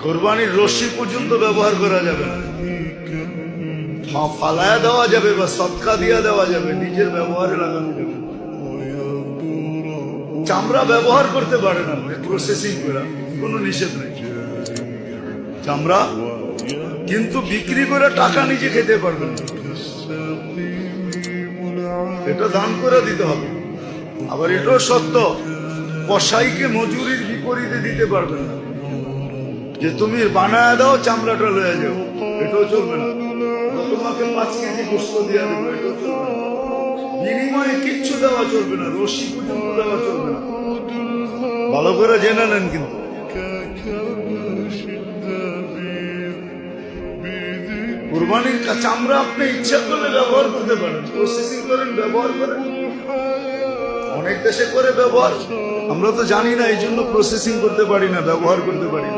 কোরবানির রশি পর্যন্ত ব্যবহার করা যাবে না, ফালায়া দেওয়া যাবে বা সদকা দিয়া দেওয়া যাবে, নিজের ব্যবহারে লাগানো যাবে। চামড়া ব্যবহার করতে পারে না, প্রসেসিং করা কোনো নিষেধ নেই চামড়া, কিন্তু বিক্রি করে টাকা নিজে খেতে পারবেন না, এটা দান করে দিতে হবে। আবার এটাও সত্য, কসাইকে মজুরির বিপরীতে দিতে পারবেন না, যে তুমি বানায় দাও চামড়াটা লয়ে যাও, এটাও চলবে না। তোমাকে 5 কেজি গোস্ত দিয়ে দেবো, এটাও চলবে না। বিনিময়ে কিচ্ছু দেওয়া চলবে না, রশি পর্যন্ত দেওয়া চলবে না, ভালো করে জেনে নেন। কিন্তু কুরবানির চামড়া আপনি ইচ্ছা করলে ব্যবহার করতে পারেন, প্রসেসিং করেন, ব্যবহার করেন, অনেক দেশে করে ব্যবহার, আমরা তো জানি না, এই জন্য প্রসেসিং করতে পারি না, ব্যবহার করতে পারি না।